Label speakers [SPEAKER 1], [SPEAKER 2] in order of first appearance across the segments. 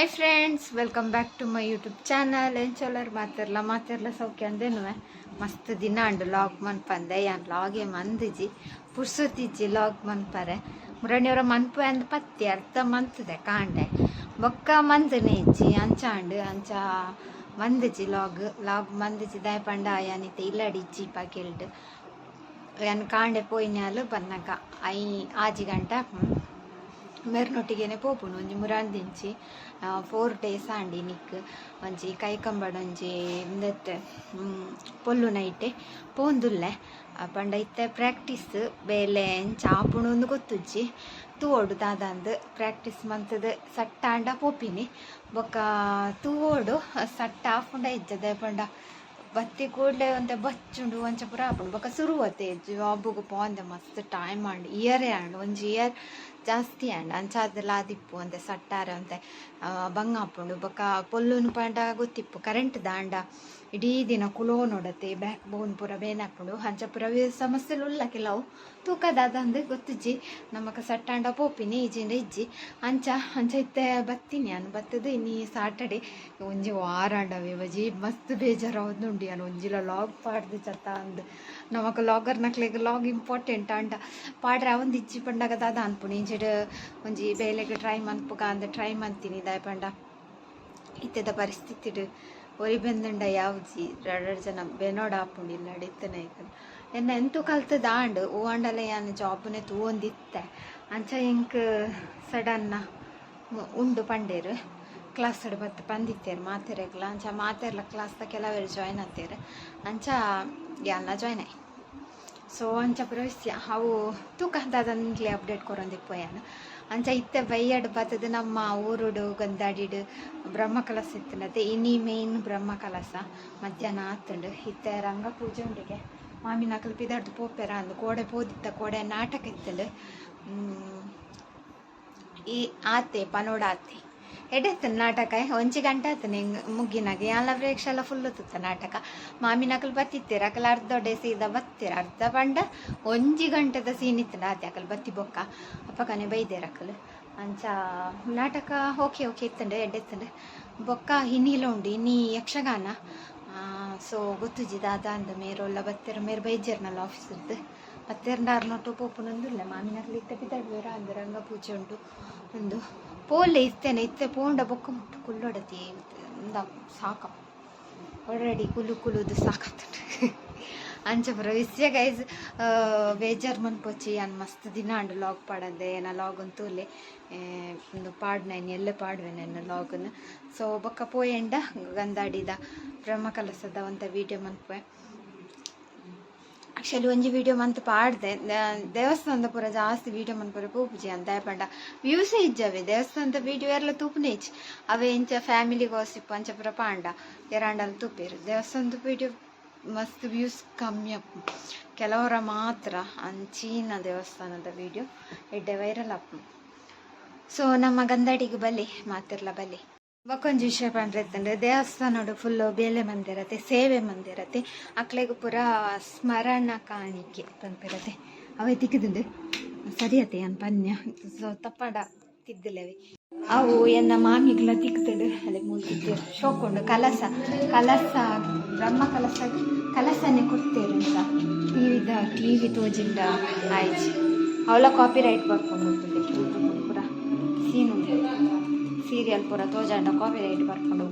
[SPEAKER 1] Hi friends, welcome back to my YouTube channel. ಏನು ಚಲೋರು ಮಾತಿರಲ್ಲ ಸೌಖ್ಯ ಅಂದೇನು ಮಸ್ತ್ ದಿನ ಅಂಡು ಲಾಗ್ ಮನ್ಪಂದೆ ಯಾನ್ ಲಾಗೆ ಮಂದಿಜಿ ಪುರ್ಸುತ್ತಿಜ್ಜಿ ಲಾಗ್ ಮನ್ಪರೆ ಮುರಣಿಯವರ ಮನ್ಪು ಅಂದ್ ಪತ್ತಿ ಅರ್ಧ ಮಂತದೆ ಕಾಂಡೆ ಬೊಕ್ಕ ಮಂದನೆ ಇಜ್ಜಿ ಅಂಚಾಂಡು ಅಂಚ ಮಂದಿಜಿ ಲಾಗ್ ಮಂದಿಜಿ ದಯ ಪಂಡ ಯಾನಿತೆ ಇಲ್ಲಡಿ ಇಜ್ಜಿ ಪಾಕೆಲ್ಡ್ ಯಾನ್ ಕಾಂಡೆ ಪೋಯಿನಾಲು ಬನ್ನಗ ಆಜಿ ಗಂಟ ಮೇರ್ನೊಟ್ಟಿಗೆನೆ ಪೋಪುನು ಒಂಜಿ ಮುರಾಂದಿಂಚಿ 4 days ಆಂಡಿ ನಿಕ್ ಒಂಜಿ ಕೈಕಂಬಡ ಒಂಜಿ ಇಂದತ್ತೆ ಪೊಲ್ಲು ನೈಟೆ ಪೋಂದುಲ್ಲೆ ಪಂಡ ಇತ್ತೆ ಪ್ರಾಕ್ಟೀಸ್ ಬೇಲೆ ಎಂಚ ಆಪುಣು ಒಂದು ಗೊತ್ತುಜ್ಜಿ ತೂವೋಡು ದಾದಂದು ಪ್ರಾಕ್ಟೀಸ್ ಮಂತದ ಸಟ್ಟ ಅಂಡ ಪೋಪಿನಿ ಬೊಕ್ಕ ತೂವೋಡು ಸಟ್ಟ ಆಪುಂಡ ಇಜ್ಜದೆ ಪಂಡ ಬತ್ತಿ ಕೂಡಲೇ ಒಂತೆ ಬಚ್ಚುಂಡು ಒಂಚ ಪುರ ಆಪುಂಡು ಬೊಕ್ಕ ಸುರುವತ್ತೆ ಜಾಬುಗು ಪೋಂದೆ ಮಸ್ತ್ ಟೈಮ್ ಆಂಡ್ ಇಯರೇ ಆಂಡ್ ಒಂಜಿ ಇಯರ್ ಜಾಸ್ತಿ ಆಂಡ್ ಅಂಚಾದೆಲ್ಲ ಆದಿಪ್ಪು ಅಂತೆ ಸಟ್ಟಾರೆ ಅಂತೆ ಬಂಗಾಪುಂಡು ಬೊಕ್ಕ ಪೊಲ್ಲುನು ಪಂಡ ಗೊತ್ತಿಪ್ಪು ಕರೆಂಟ್ ದಾಂಡ ಇಡೀ ದಿನ ಕುಲೋ ನೋಡತ್ತೆ ಬ್ಯಾಕ್ ಬೋನ್ ಪೂರ ಬೇನಾಪುಂಡು ಅಂಚ ಪುರ ಸಮಸ್ಯೆಲು ಉಲ್ಲ ಕೆಲವು ತೂಕದಾದಂದು ಗೊತ್ತಿಜ್ಜಿ ನಮಕ ಸಟ್ಟಾಂಡ ಪೋಪಿನಿ ಈಜಿಂಡ ಇಜ್ಜಿ ಅಂಚ ಇತ್ತೆ ಬತ್ತೀನಿ ನಾನು ಬತ್ತದು ಇನ್ನಿ ಸಾಟರ್ಡೆ ಒಂಜಿ ವಾರಾಂಡವೆ ಬಜಿ ಮಸ್ತ್ ಬೇಜಾರವದುಂಡು ನಾನು ಒಂಜಿಲ ಲಾಗ್ ಪಾಡ್ದು ಚತ್ತ ಅಂದು ನಮಕ ಲಾಗರ್ ನಕ್ಲೆಗ್ ಲಾಗ್ ಇಂಪಾರ್ಟೆಂಟ್ ಅಂಡ ಪಾಡ್ರೆ ಅವಂದು ಇಜ್ಜಿ ಪಂಡಾಗ ದಾದ ಅನ್ಪುಣಿ ಇಂಚಿಡ್ ಒಂಜಿ ಬೇಲೆಗೆ ಟ್ರೈ ಮನ್ಪುಗ ಅಂದ ಟ್ರೈ ಮಂತೀನಿ ದಾಯ ಪಂಡ ಇತ್ತದ ಪರಿಸ್ಥಿತಿ ಒರಿ ಬೆಂದಂಡ ಯಾವ್ಜಿ 2 ಜನ ಬೆನೋಡ ಆಪುಂಡಿಲ್ಲ ಅಡಿತ್ತನ ಈಗ ಎನ್ನ ಎಂತೂ ಕಲ್ತು ದಾಂಡು ಓ ಅಂಡಲ ಯಾನು ಜಾಬ್ನೆ ತೂವೊಂದಿತ್ತೆ ಅಂಚ ಇಂಕ್ ಸಡನ್ನ ಉಂಡು ಪಂಡೇರು ಕ್ಲಾಸ್ ಬತ್ತು ಪಂದಿತ್ತೇರು ಮಾತೆರೆಗ್ಲ ಅಂಚ ಮಾತೆರ್ಲ ಕ್ಲಾಸ್ದ ಕೆಲವರು ಜಾಯ್ನ್ ಆತೇರು ಅಂಚ ಯಾನ್ನ ಜಾಯ್ನ್ ಆಯ್ ಸೊ ಅಂಚ ಪ್ರವೇಶ್ಯ ಅವು ತೂಕ ದಾದಂಗ್ಲೆ ಅಪ್ಡೇಟ್ ಕೊರೊಂದಿಪ್ಪೋಯಾನು ಅಂಚ ಇತ್ತೆ ಬೈಯಡ್ ಬತ್ತದು ನಮ್ಮ ಊರುಡು ಗಂದಾಡಿಡು ಬ್ರಹ್ಮಕಲಸ ಇತ್ತನತೆ ಇನ್ನಿ ಮೇನ್ ಬ್ರಹ್ಮಕಲಸ ಮಧ್ಯಾಹ್ನ ಆತುಂಡು ಇತ್ತೆ ರಂಗ ಪೂಜೆ ಉಂಡಿಗೆ ಮಾಮಿನ ಕಲ್ಪಿದಾಡ್ದು ಪೋಪೆರ ಅಂದು ಕೋಡೆ ಪೋದಿತ್ತ ಕೋಡೆ ನಾಟಕ ಇತ್ತಲು ಈ ಆತೆ ಪನೋಡ ಆತೆ ಎಡೆತ್ತು ನಾಟಕ ಒಂಜಿ ಗಂಟೆ ಆತನೆ ಮುಗ್ಗಿನಾಗೆ ಎಲ್ಲ ಪ್ರೇಕ್ಷೆಲ್ಲ ಫುಲ್ ತುತ್ತ ನಾಟಕ ಮಾಮಿನಕಲ್ ಬತ್ತಿತ್ತೇರ ಅಕಲ್ ಅರ್ಧ ಸೀದ ಬತ್ತೀರ ಅರ್ಧ ಪಂಡ ಒಂಜಿ ಗಂಟೆದ ಸೀನ್ ಇತ್ತಂಡ ಆತೆ ಅಕಲ್ ಬತ್ತಿ ಬೊಕ್ಕ ಅಪ್ಪಕನೆ ಬೈದೇರ ಅಕಲ್ ಅಂಚ ನಾಟಕ ಓಕೆ ಇತ್ತಂಡೆ ಎಡ್ಡೆತ್ತಂಡೆ ಬೊಕ್ಕ ಹಿನ್ನೀಲ ಉಂಡು ಇನ್ನಿ ಯಕ್ಷಗಾನ ಸೊ ಗೊತ್ತುಜಿ ದಾದ ಅಂದ ಮೇರೋಲ್ಲ ಬತ್ತೆರ ಮೇರು ಬೈಜೇರ್ನಲ್ಲ ಆಫೀಸರ್ದು ಬತ್ತೆರ್ನಾರು ನೋಟು ಪೋಪುನೊಂದುಲ್ಲ ಮಾಮಿನಕಲ್ ಇತ್ತೆ ಬಿದ್ದಾಡ್ಬೇರ ಅಂದ ರಂಗ ಪೂಜೆ ಉಂಟು ಒಂದು ಪೋಲೆ ಇತ್ತೆ ಪೋಂಡ ಬೊಕ್ಕ ಮುಟ್ಟು ಕುಲ್ಲೊಡತಿ ಸಾಕ ಆಲ್ರೆಡಿ ಕುಲುದು ಸಾಕತ್ತುಂಟು ಅಂಚ ಪುರ ವಿಷಯ ಗೈಸ್ ಬೇಜಾರು ಮನ್ಪೊಚ್ಚಿ ಅನ್ ಮಸ್ತ್ ದಿನ ಅಂಡು ಲಾಗ್ ಪಾಡಂದೆ ಏನ ಲಾಗ್ ಅಂತೂಲೆ ಒಂದು ಪಾಡ್ನೈನ್ ಎಲ್ಲೆ ಪಾಡ್ವೆನೆ ಲಾಗನ್ನು ಸೊ ಬೊಕ್ಕ ಪೋಯೆಂಡ ಗಂದಾಡಿದ ಬ್ರಹ್ಮಕಲಸದ ಒಂತ ವೀಡಿಯೋ ಮನ್ಪೆ ಆ್ಯಕ್ಚುಲಿ ಒಂಜಿ ವೀಡಿಯೋ ಮಂತ್ ಪಾಡ್ದೆ ದೇವಸ್ಥಾನದ ಪೂರ ಜಾಸ್ತಿ ವೀಡಿಯೋ ಮನ್ಪರೆ ಪೂಪುಜಿ ಅಂತ ಪಂಡ ವ್ಯೂಸೇ ಇಜ್ಜವೆ ದೇವಸ್ಥಾನದ ವೀಡಿಯೋ ಎಲ್ಲ ತೂಪುನೆ ಇಜ್ಜಿ ಅವೇ ಇಂಚ ಫ್ಯಾಮಿಲಿ ಗಾಸಿಪ್ ಅಂಚ ಪುರ ಪಾಂಡ ಎರಾಂಡಲ್ಲಿ ತೂಪೇರು ದೇವಸ್ಥಾನದ ವೀಡಿಯೋ ಮಸ್ತ್ ವ್ಯೂಸ್ ಕಮ್ಮಿ ಅಪ್ಪು ಕೆಲವರ ಮಾತ್ರ ಅಂಚೀನ ದೇವಸ್ಥಾನದ ವೀಡಿಯೋ ಎಡ್ಡೆ ವೈರಲ್ ಅಪ್ಪು ಸೊ ನಮ್ಮ ಗಂದಾಡಿಗೆ ಬಲಿ ಮಾತಿರ್ಲ ಬಲಿ ಬೊಕ್ಕೊಂಜಿ ವಿಷಯ ಪಂಡ್ರೆತ್ತಂದ್ರೆ ದೇವಸ್ಥಾನಡು ಫುಲ್ಲು ಬೇಲೆ ಮಂದಿರತ್ತೆ ಸೇವೆ ಮಂದಿರತ್ತೆ ಅಕ್ಲೆಗೂ ಪೂರ ಸ್ಮರಣ ಕಾಣಿಕೆ ಪಂಪಿರತ್ತೆ ಅವೇ ತಿಕ್ಕಿದಂಡು ಸರಿಯತ್ತೆ ಅನ್ ಪನ್ಯ ಸೊ ತಪ್ಪಡ ತಿದ್ದಲೇವೆ ಅವು ಎನ್ನ ಮಾಮಿಗ್ಲ ತಿಕ್ತಡು ಅದೇ ಮೂಲ್ತಿದ್ದೇರು ಶೋಕೊಂಡು ಕಲಸ ಬ್ರಹ್ಮ ಕಲಸನೆ ಕೊಡ್ತೇರು ಅಂತ ಟಿವಿ ತೋಜಿಂದ ಆಯ್ಚಿ ಅವಳ ಕಾಪಿ ರೈಟ್ ಬರ್ಕೊಂಡು ಹೋಗ್ತದೆ ಪೂರ ಸೀನು ಸೀರಿಯಲ್ ಪೂರ ತೋಜಾಂಡ ಕಾಪಿ ರೈಟ್ ಬರ್ಕೊಂಡು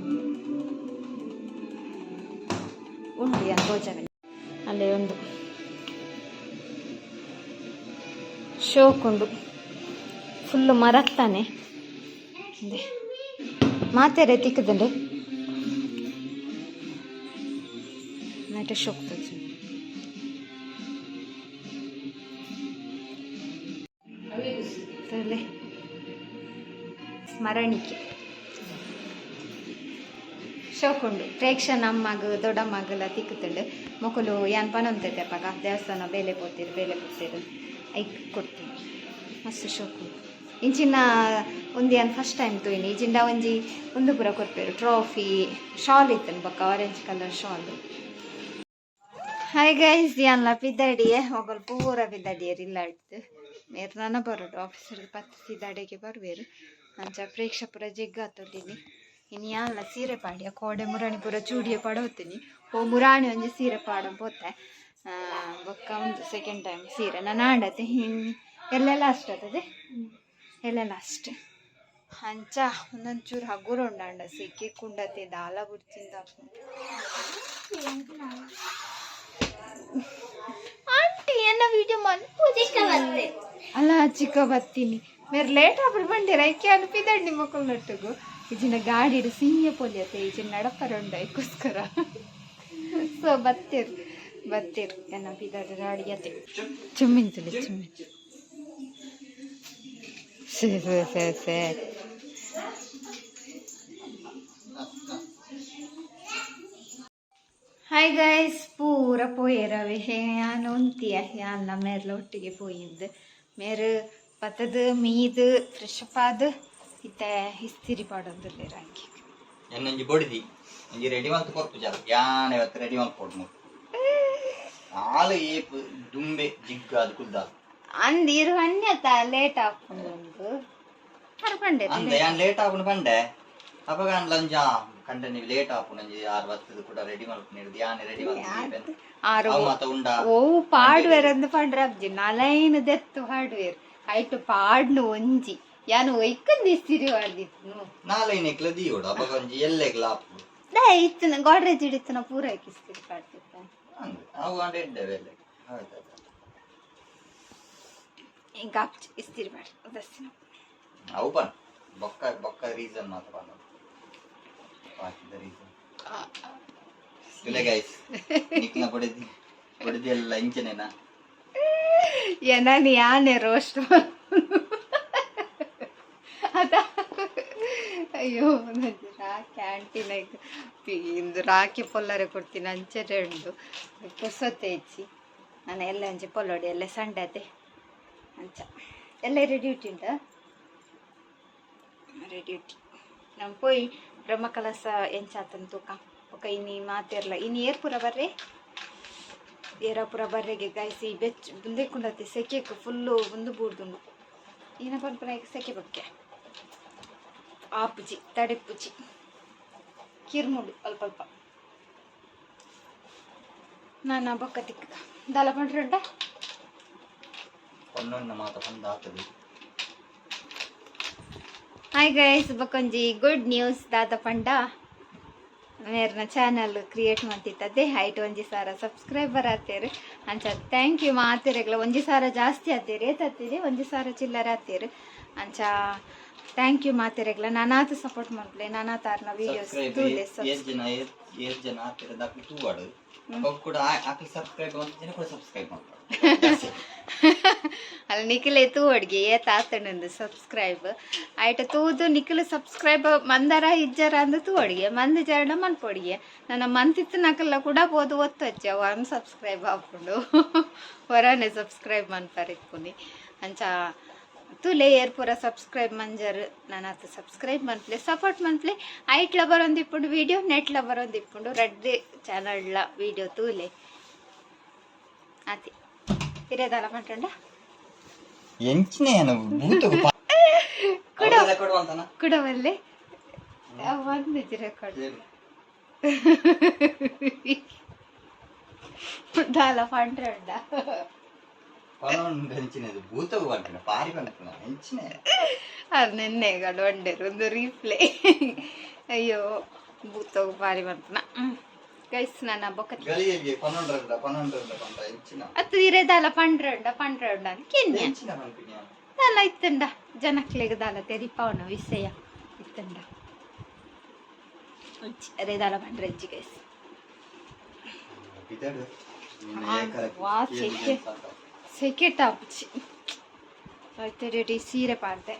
[SPEAKER 1] ಉಂಡು ಯಾನ್ ತೋಜವೆ ಅಲ್ಲೇ ಒಂದು ಶೋಕೊಂಡು ಫುಲ್ಲು ಮರತ್ತಾನೆ ಮಾತೆರೆ ತಿಕ್ಕದಂಡು ನೈಟ್ ಶೋಕ್ ತೋಜು ಸ್ಮರಣಿಕೆ ಶೋಕುಂಡು ಪ್ರೇಕ್ಷ ನಮ್ಮಗ ದೊಡ್ಡಮ್ಮಗಲ ತಿಕ್ಕುತ್ತಂಡು ಮೊಕಲು ಯಾನ್ ಪನೊಂತೈತೆ ಅಪ್ಪಾಗ ದೇವಸ್ಥಾನ ಬೇಲೆ ಪೋತೀರು ಐಕ್ ಕೊಡ್ತೀನಿ ಮಸ್ತ್ ಶೋಕುಂಡು ಇಂಚಿನ ಒಂದು ಯಾನ್ ಫಸ್ಟ್ ಟೈಮ್ ತೋಯಿನಿ ಈಜಿಂಡ ಒಂಜಿ ಒಂದು ಪೂರ ಕೊಡ್ಪೇರು ಟ್ರಾಫಿ ಶಾಲ್ ಇತ್ತನು ಬೊಕ್ಕ orange colour shawl. Hi guys ಯಾನ್ಲ ಪಿದ್ದಾಡಿಯೇ ಮೊಗಲ್ ಪೂರ ಪಿದ್ದಾಡಿಯರು ಇಲ್ಲ ಇಡ್ತು ಮೇರು ನನ್ನ ಬರೋಡು ಆಫೀಸರ್ಗೆ 10 ಸಿದ್ದಾಡಿಗೆ ಬರುವೇರು ಅಂಚ ಪ್ರೇಕ್ಷ ಪೂರ ಜಗ್ಗ ತೊಟ್ಟಿನಿ ಇನ್ನು ಯಾಲ ಸೀರೆ ಪಾಡ್ಯ ಕೋಡೆ ಮುರಾಣಿ ಪೂರ ಚೂಡಿಯ ಪಡೋತೀನಿ ಓ ಮುರಾಣಿ ಒಂಜಿ ಸೀರೆ ಪಾಡ ಪೋತೆ ಬೊಕ್ಕ ಒಂದು ಸೆಕೆಂಡ್ ಟೈಮ್ ಸೀರೆ ನಾನು ಆಡತ್ತೆ ಹಿಂಗೆ ಎಲ್ಲೆಲ್ಲ ಅಷ್ಟು ಆಗ್ತದೆ ಎಲ್ಲೆಲ್ಲ ಅಷ್ಟು ಅಂಚ ಒಂದೊಂಚೂರು ಹಗುರ ಉಂಡ ಸಿಕ್ಕಿ ಕುಂಡತೆ ದಾಲ ಬುಡ್ಚಿಂದ ಆಂಟಿ ಎನ್ನ ವಿಡಿಯೋ ಮಾಡಿ ಅಲ್ಲ ಚಿಕ್ಕ ಬತ್ತೀನಿ ಮೇರೆ ಲೇಟ್ ಆಬ್ರು ಬಂದಿರ ಐಕೆ ಅನ್ಪಿದ್ದಾడు ನಿಮ್ಮ ಮಕ್ಕಳೊಟ್ಟಿಗೂ ಈಜಿನ ಗಾಡಿ ಸಿಂಹ ಪೊಲಿಯತ್ತೆ ಈಜಿನ ನಡಪರುಂಡ ಇದಕ್ಕೋಸ್ಕರ ಸೊ ಬತ್ತೀರು ಏನಪ್ಪಿದ್ದಾడు ಗಾಡಿಯತ್ತೆ ಚುಮ್ಮಿಂಚಲಿ ಚುಮ್ಮಿಂಚು ಸೇ ಹಾಯ್ ಗೈಸ್ ಪೂರ ಪೋಯರವೆ ಯಾನ್ ಉಂತಿಯ ಯಾನ್ ಮೇರ್ಲ ಒಟ್ಟಿಗೆ ಪೋಯಿದ್ದು ಮೇರು ಪತ್ತದು ಮೀದು ಫ್ರೆಶ್ ಅಪ್ ಆದು ಇತ್ತೆ ಹಿಸ್ತಿರಿ ಪಾಡೋದಿಲ್ಲ ರಾಕಿ
[SPEAKER 2] ಎನ್ನಂಜಿ ಬೊಡಿದಿ ಒಂಜಿ ರೆಡಿ ಮಂತ್ ಕೊರ್ಪು ಜಾಗ ಯಾನ್ ಇವತ್ತು ರೆಡಿ ಮಂತ್ ಕೊಡ್ಮು ಆಲು ಏಪು ದುಂಬೆ ಜಿಗ್ಗ ಅದು ಕುದ್ದ
[SPEAKER 1] ಅಂದಿರು ಅನ್ಯತ ಲೇಟ್ ಆಪುಂಡು ಹರ್ಪಂಡೆ
[SPEAKER 2] ಅಂದ ಯಾನ್ ಲೇಟ್ ಆಪುಂಡು ಪಂಡೆ ಅಪಗ ಲಂಜ ಕಂಡ ನೀವು ಲೇಟ್ ಆಪುಂಡು ಒಂಜಿ 6 ಕೂಡ ರೆಡಿ ಮಾಡ್ಕೊಂಡು ಯಾನ್ ರೆಡಿ ಮಾಡ್ಕೊಂಡು
[SPEAKER 1] ಆರು
[SPEAKER 2] ಮಾತ ಉಂಡ
[SPEAKER 1] ಓ ಪಾಡ್ವೇರ್ ಅಂದು ಪಂಡ್ರ ಅಬ್ಜಿ ನಲೈನು ದೆತ್ತು ಪಾಡ್ವೇರ್ ಐಟು ಪಾಡ್ನು ಒಂಜಿ ಯಾನು ಒಯ್ಕಂದು ಇಸ್ತಿರಿ ಮಾಡ್ದಿತ್ತು
[SPEAKER 2] ನಾಲೈನೆಕ್ಲ ದಿಯೋಡು ಅಪಗ ಒಂಜಿ ಎಲ್ಲೆಗ್ಲ ಆಪು
[SPEAKER 1] ದೇ ಇತ್ತನ ಗೋಡ್ರೇಜ್ ಹಿಡಿತನ ಪೂರ ಇಸ್ತಿರಿ ಪಾಡ್ತಿತ್ತ
[SPEAKER 2] ಅಂದ್ ಅವು ಅಂಡ ಎಡ್ಡೆವೆಲ್ಲೆ ಹೌದಾ
[SPEAKER 1] ಈಗ ಅಪ್ಚಿ ಇಸ್ತಿರಿ ಮಾಡಿ ದಸ್ತಿನ
[SPEAKER 2] ಅವು ಪನ್ ಬೊಕ್ಕ ರೀಸನ್ ಮಾತ್ರ ಪನ್ ಬಾಕಿದ ರೀಸನ್ ಇಲ್ಲ ಗೈಸ್ ನಿಕ್ನ ಬಡಿದಿ ಎಲ್ಲ ಇಂಚನೇನಾ
[SPEAKER 1] ನಾನು ಯಾನೆ ರೋಸ್ಟ್ ಅದ ಅಯ್ಯೋ ನಂದು ಕ್ಯಾಂಟೀನ್ ಇಂದು ರಾಖಿ ಪೊಲ್ಲರೆ ಕೊಡ್ತೀನಿ ಅಂಚೆ ಉಂಡು ಪುಸೊತ್ತೆ ಹೆಚ್ಚಿ ನಾನು ಎಲ್ಲ ಅಂಚೆ ಪೊಲ್ಲೋಡಿ ಎಲ್ಲ ಸಂಡೆ ಅದೇ ಅಂಚ ಎಲ್ಲ ರೆಡಿ ಉಂಟ ರೆಡಿ ಉಂಟು ನಮ್ಮ ಪೋಯಿ ಬ್ರಹ್ಮ ಕಲಸ ಎಂಚಾತನ್ ತೂಕ ಒಕ್ಕ ಇನಿ ಮಾತಿರ್ಲ ಇನ್ನು ಏರ್ಪುರ ಬರ್ರಿ ಏರಾಪುರ ಬರ್ರೆಗೆ ಗಾಯಿಸಿ ಬೆಚ್ಚ ಮುಂದೆ ಕುಂಡತಿ ಸೆಕೆಗೆ ಫುಲ್ಲು ಒಂದು ಬೂಡ್ದುಂಡು ಏನ ಪನ್ಪುರ ಸೆಕೆ ಬಕ್ಕೆ ಆಪುಜಿ ತಡೆಪುಜಿ ಕಿರ್ಮುಡು ಅಲ್ಪ ಅಲ್ಪ ನಾನು ಬೊಕ್ಕ ತಿಕ್ಕ ದಾಲ ಪಂಡ್ರೆ ಉಂಟ ಹಾಯ್ ಗೈಸ್ ಬೊಕೊಂಜಿ ಗುಡ್ ನ್ಯೂಸ್ ದಾದ ಪಂಡ ಮೇರ್ನ ಚಾನಲ್ ಕ್ರಿಯೇಟ್ ಮಾಡ್ತಿತ್ತದ್ದೆ ಹೈಟ್ 1,000 ಸಬ್ಸ್ಕ್ರೈಬರ್ ಆತೇರು ಅಂಚ ಥ್ಯಾಂಕ್ ಯು ಮಾತಿರೆಗ್ಲ 1,000 ಜಾಸ್ತಿ ಆತೇರಿ ಏತತ್ತೀರಿ 1,000 ಚಿಲ್ಲರೆ ಆತೇರು ಅಂಚ ಥ್ಯಾಂಕ್ ಯು ಮಾತಿರೆಗ್ಲ ನಾನಾತು ಸಪೋರ್ಟ್ ಮಾಡ್ಲೆ ನಾನಾತಾರ್ನ ವಿಡಿಯೋಸ್ ತೂಲೆ ಅಲ್ಲಿ ನಿಖಿಲೆ ತೂ ಅಡ್ಗೆ ತಾತಣ್ಣಂದು ಸಬ್ಸ್ಕ್ರೈಬ್ ಆಯ್ತು ತೂದು ನಿಖಿಲು ಸಬ್ಸ್ಕ್ರೈಬ್ ಮಂದರ ಇಜ್ಜರ ಅಂದು ತೂ ಅಡ್ಗೆ ಮಂದಿ ಜರಣ ಮನ್ಪೊಡಿಗೆ ನನ್ನ ಮಂತಿತ್ತು ನಕಲ್ಲ ಕೂಡ ಬೋದು ಒತ್ತು ಹಚ್ಚ ಒನ್ ಸಬ್ಸ್ಕ್ರೈಬ್ ಹಾಕೊಂಡು ಹೊರನೆ ಸಬ್ಸ್ಕ್ರೈಬ್ ಮನ್ಪರಿಕ್ಕುನಿ ಅಂಚ ತುಲೆ ಏರ್ಪುರ ಸಬ್ಸ್ಕ್ರೈಬ್ ಮಂಜರ್ ನಾನತ್ತು ಸಬ್ಸ್ಕ್ರೈಬ್ ಮನ್ಪ್ಲೆ ಸಪೋರ್ಟ್ ಮನ್ಪ್ಲೆ ಐಟ್ಲ ಬರೋಂದು ಇಪ್ಪುಂಡು ವಿಡಿಯೋ ನೆಟ್ಲ ಬರೋಂದು ಇಪ್ಪುಂಡು ರಡ್ಡೆ ಚಾನಲ್ಲ ವಿಡಿಯೋ ತೂಲೆ ಅತಿ ಇರೇದಲ್ಲ ಪಂಟಂಡ ಕುಡವಲ್ಲೆ ಒಂದು ರೆಕಾರ್ಡ್ ದಾಲ ಪಂಟ್ರಂಡ ಅದು ನೆನ್ನೆಗಳು ಒಂಡೇರು ಒಂದು ರೀಪ್ಲೇ ಅಯ್ಯೋ ಭೂತೋಗು ಪಾರಿ ಬಂತನ ಗೈಸ್ ನನ್ನ ಬೊಕ್ಕ ಅತ್ತು ಇರೇದಾಲ ಪಂಡ್ರಂಡ ಕೆನ್ಯ ದಾಲ ಇತ್ತಂಡ ಜನಕ್ಲೆಗ್ ದಾಲ ತೆರಿಪವನ ವಿಷಯ ಇತ್ತಂಡ ಅರೇದಾಲ ಪಂಡ್ರಜ್ಜಿ ಗೈಸ್ ವಾ ಸೆಕೆ ಟಾಪ್ಚಿ ಆಯ್ತು ರೆಡಿ ಸೀರೆ ಪಾಡ್ದೆ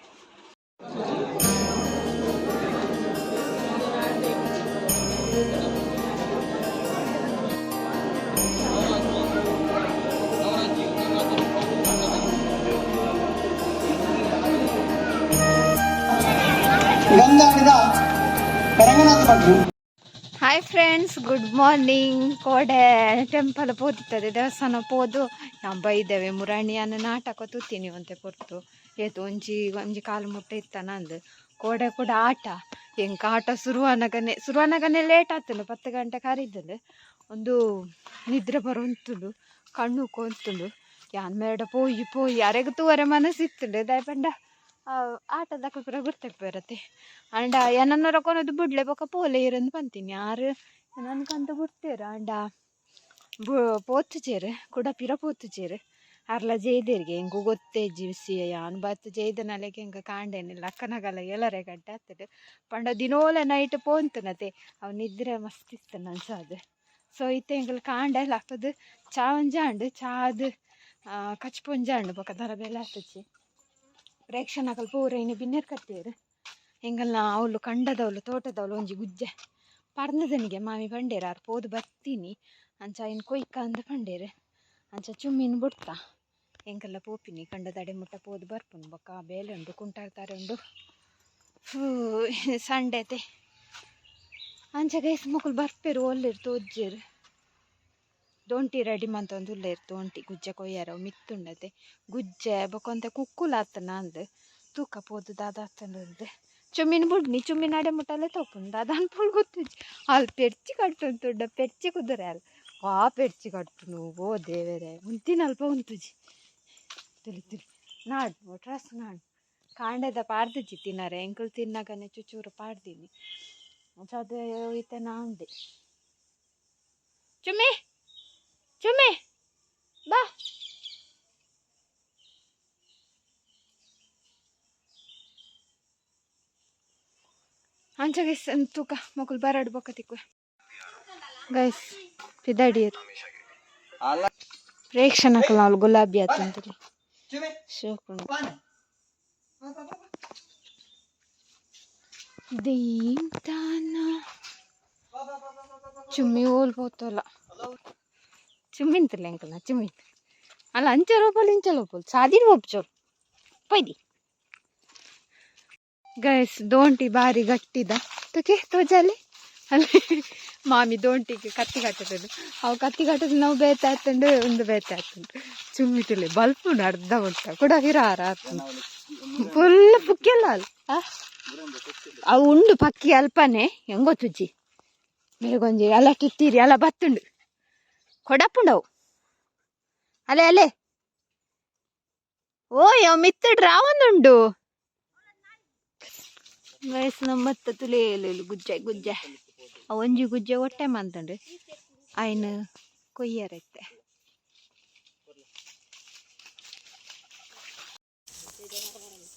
[SPEAKER 1] ಹಾಯ್ ಫ್ರೆಂಡ್ಸ್ ಗುಡ್ ಮಾರ್ನಿಂಗ್ ಕೋಡೆ ಟೆಂಪಲ್ ಪೋತಿತ್ತದೆ ದೇವಸ್ಥಾನ ಪೋದು ನಾವು ಬೈದೇವೆ ಮುರಾಣಿಯನ್ನು ನಾಟಕ ತುತ್ತೀನಿ ಅಂತೆ ಪೊರ್ತು ಏತು ಒಂಜಿ ಕಾಲು ಮುಟ್ಟೆ ಇತ್ತಾನ ಅಂದು ಕೋಡೆ ಕೂಡ ಆಟ ಎಂಕ ಆಟ ಶುರುವಾನಗನೆ ಲೇಟ್ ಆಗ್ತದೆ 10 ಗಂಟೆ ಕರೀದಲು ಒಂದು ನಿದ್ರೆ ಬರುಂತುಂಡು ಕಣ್ಣು ಕೊಂತುಂಡು ಯಾನ್ ಮೇಡ ಪೋಯಿ ಯಾರೆಗ ತೂವರೆ ಮನಸ್ಸಿತ್ತುಂಡು ದಾಯಪಂಡ ಆಟದ ಪೂರ ಗುರ್ತಪ್ಪರತ್ತೆ ಅಂಡ ಏನನ್ನ ರೊಕೊನದು ಬಿಡ್ಲೆ ಬೊಕ ಪೋಲೆ ಇರಂದು ಪಂತೀನಿ ಯಾರು ನನ್ಕಂತ ಬಿಡ್ತೇರ ಅಂಡ ಪೋತುಚೇರು ಕೂಡ ಪಿರ ಪೋತುಚೇರು ಅರ್ಲ ಜೈದೇರಿಗೆ ಹೆಂಗೂ ಗೊತ್ತೇ ಜಿವ್ಸಿಯ ಯಾನ್ ಬತ್ತು ಜೈದ ನಲೆಗೆ ಹೆಂಗ ಕಾಂಡೇನಿಲ್ಲ ಅಕ್ಕನಗಲ್ಲ ಎಲ್ಲರೇ ಗಡ್ಡೆ ಆಗ್ತದೆ ಪಂಡ ದಿನೋಲೆ ನೈಟ್ ಪೋಂತನತೆ ಅವ್ ನಿದ್ರೆ ಮಸ್ತ್ ಇತ್ತು ಅನ್ಸದು ಸೊ ಇತ್ತೆ ಹೆಂಗಲ್ ಕಾಂಡೆ ಲಾಪದು ಚಾ ಒಂಜಾಂಡು ಚಾದು ಕಚ್ಪೊಂಜಾಂಡು ಬೊಕ ದರ ಬೆಲೆ ಆಗ್ತಚ್ಚಿ ಪ್ರೇಕ್ಷಣಕಲ್ ಪೂರ ಇನ್ನು ಬಿನ್ನೆರ್ ಕತ್ತೇರು ಹೆಂಗಲ್ಲ ಅವಳು ಕಂಡದವಳು ತೋಟದವಳು ಒಂಜಿ ಗುಜ್ಜೆ ಪರ್ನದನಿಗೆ ಮಾಮಿ ಪಂಡೇರ ಅವ್ರು ಪೋದು ಬರ್ತೀನಿ ಅಂಚ ಇನ್ನು ಕೊಯ್ಕ ಅಂದ ಪಂಡೇರು ಅಂಚ ಚುಮ್ಮಿನ ಬಿಡ್ತಾ ಹೆಂಗೆಲ್ಲ ಪೋಪಿನಿ ಕಂಡದಡೆ ಮುಟ್ಟ ಪೋದು ಬರ್ಪುನು ಬೊಕ್ಕ ಬೇಲೆ ಉಂಡು ಕುಂಟಾಡ್ತಾರೆ ಉಂಡು ಸಂಡೆತೆ ಅಂಚ ಗೈಸ್ ಮಕ್ಕಳು ಬರ್ಪೇರು ಒಳ್ಳೆರು ತೋಜ್ಜೇರು ದೊಂಟಿ ರೆಡಿ ಮಂತ ಒಂದು ಉಲ್ಲೇರು ದೊಂಟಿ ಗುಜ್ಜೆ ಕೊಯ್ಯಾರ ಮಿತ್ತುಂಡತೆ ಗುಜ್ಜೆ ಬೊಕೊಂತ ಕುಕ್ಕುಲಾತನ ಅಂದು ತೂಕ ಪೋದು ದಾದಾತಂದು ಚುಮ್ಮಿನ ಬುಡ್ನಿ ಚುಮ್ಮಿನ ಅಡೆ ಮುಟ್ಟಲ್ಲೇ ತಪ್ಪುಂಡು ದಾದಾನ್ ಪುಲ್ ಗೊತ್ತಿಜ್ಜಿ ಅಲ್ಲಿ ಪೆರ್ಚಿ ಕಟ್ಟುಂತುಂಡ ಪೆರ್ಚಿ ಕುದುರೆ ಅಲ್ಲಿ ಪೆರ್ಚಿ ಕಟ್ಟುನು ಓ ದೇವರೇ ಉಂತಿನ ಅಲ್ಪ ಉಂತುಜಿ ತಿಳಿ ನಾಡು ಟ್ರಸ್ ನಾಡು ಕಾಂಡೆದ ಪಾಡ್ದಿಜ್ಜಿ ತಿನ್ನರೆ ಎಂಕಲ್ ತಿನ್ನಾಗನೆ ಚೂರು ಪಾಡ್ದೀನಿ ಅದೇ ಹೋಯ್ತೆ ನಾಂದೆ ಚುಮ್ಮಿ ಬಾ ಅಂಚ ಗೈಸ್ ತೂಕ ಮಕ್ಕಳು ಬರಾಡು ಬೊಕ್ಕ ತಿಕ್ಕುವೆ ಗೈಸ್ ಪಿದಾಡಿಯರು ಪ್ರೇಕ್ಷಣಕ್ಕೆ ನಾವು ಗುಲಾಬಿ ಆತಂತಲಿ ಶೋಕುಂಡು ದೀಂತಾನ ಚುಮ್ಮಿ ಓಲ್ పోతోల ಚುಮ್ಮಿಂತಲ್ಲ ಅಂಕಲ್ ಚುಮ್ಮಿಂತ ಅಲ್ಲ ಅಂಚೆ ರೂಪಲ್ಲಿ ಇಂಚೆ ಲೋಪಲ್ ಸಾದಿನ ಒಪ್ಚೋರು ಪೈದಿ ಗೈಸ್ ದೋಂಟಿ ಬಾರಿ ಗಟ್ಟಿದ ತೋಕೆ ತೋಜಲ್ಲಿ ಅಲ್ಲಿ ಮಾಮಿ ದೋಂಟಿಗೆ ಕತ್ತಿ ಕಟ್ಟದು ಅವು ಕತ್ತಿ ಕಟ್ಟದು ನಾವು ಬೇತ ಆತಂಡು ಒಂದು ಬೇತ ಆತಂಡು ಚುಮ್ಮಿತಿಲ್ಲ ಬಲ್ಪುಂಡು ಅರ್ಧ ಉಂಟ ಕೂಡ ಹಿರಾರ ಆತಂಡು ಫುಲ್ ಪುಕ್ಕೆಲ್ಲ ಅಲ್ಲ ಅವು ಉಂಡು ಪಕ್ಕಿ ಅಲ್ಪನೆ ಹೆಂಗೊತ್ತುಜ್ಜಿ ಬೇಗೊಂಜಿ ಎಲ್ಲ ಕಿತ್ತೀರಿ ಎಲ್ಲ ಬತ್ತುಂಡು ಕೊಡಪ್ಪುಂಡವು ಅಲೆ ಓ ಯಾವ ಮಿತ್ತಡ್ ರಾವೊಂದುಂಡು ವಯಸ್ಸು ನಮ್ಮತ್ತ ತುಲೇಲು ಗುಜ್ಜೆ ಒಂಜಿ ಗುಜ್ಜೆ ಹೊಟ್ಟೆ ಮಂತಂಡು ಆಯ್ನ ಕೊಯ್ಯರೈತೆ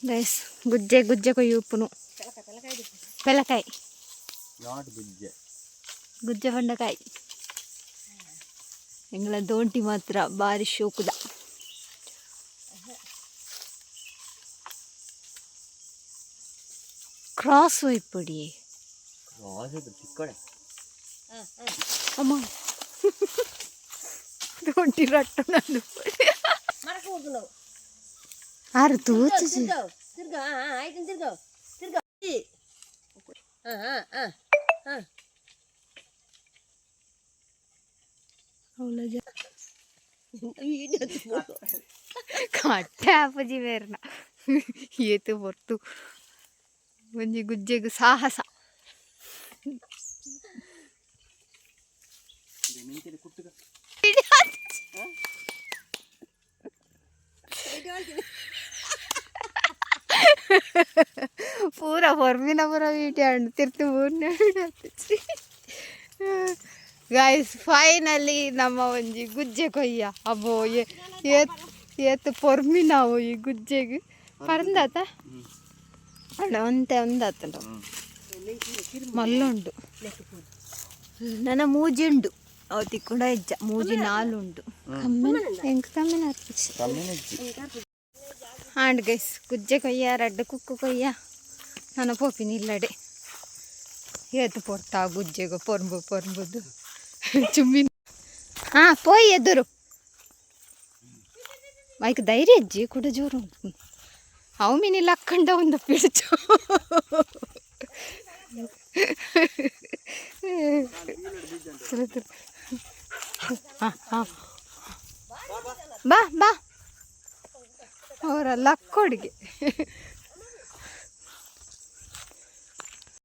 [SPEAKER 1] ಗೈಸ್ ಗುಜ್ಜೆ ಕೊಯ್ಯಿ ಉಪ್ಪುನು ಪೆಲಕಾಯಿ ಗುಜ್ಜೆ ಬಂಡಕಾಯಿ ಎಂಗಳ ದೋಂಟಿ ಮಾತ್ರ ಬಾರಿ ಶೋಕುದ ಕ್ರಾಸ್ ಒಯ್ಪುಡಿ ಅಮ್ಮ ದೋಂಟಿ ರಟ್ಟು ನಂದು ಆರು ತೂಚು ಕಟ್ಟೆ ಅಪ್ಪಜಿ ಬೇರ್ನ ಏತು ಬರ್ತು ಒಂಜಿ ಗುಜ್ಜೆಗು ಸಾಹಸ ಪೂರ ಹೊರ್ಮಿನ ಪೂರ ವೀಟೆ ಹಣ್ಣು ತಿರ್ತು ಮೂರನೇ ಗಾಯ್ಸ್ ಫೈನಲಿ ನಮ್ಮ ಒಂಜಿ ಗುಜ್ಜೆ ಕೊಯ್ಯ ಅಬ್ಬೋ ಏತು ಪೊರ್ಮಿ ನಾವು ಈ ಗುಜ್ಜೆಗೆ ಪರಂದಾತ ಅಣ್ಣ ಒಂದಾತಲ್ಲ ಮಲ್ಲುಂಡು ನನ್ನ ಮೂಜಿಂಡು ಅವು ತಿಕ್ಕೊಂಡ ಹೆಜ್ಜ ಮೂಜಿ ನಾಲುಂಡು ಹೆಂಗೆ ಕಮ್ಮಿನ ಆಂಡ್ ಗೈಸ್ ಗುಜ್ಜೆ ಕೊಯ್ಯ ರಡ್ಡು ಕುಕ್ಕು ಕೊಯ್ಯ ನನ್ನ ಪೋಪಿನ ಇಲ್ಲಡೆ ಏತು ಪೊಡ್ತಾ ಗುಜ್ಜೆಗು ಪೊರ್ಬುದು ಚುಮ್ಮಿನ ಪೋಯ್ ಎದುರು ಮೈಕ್ ಧೈರ್ಯ ಅಜ್ಜಿ ಕೂಡ ಜೋರು ಅವು ಮೀನಿಲ್ಲ ಅಕ್ಕಂಡ ಒಂದು ಪಿಡ್ಚು ಬಾ ಅವರ ಲಕ್ಕೋಡಿಗೆ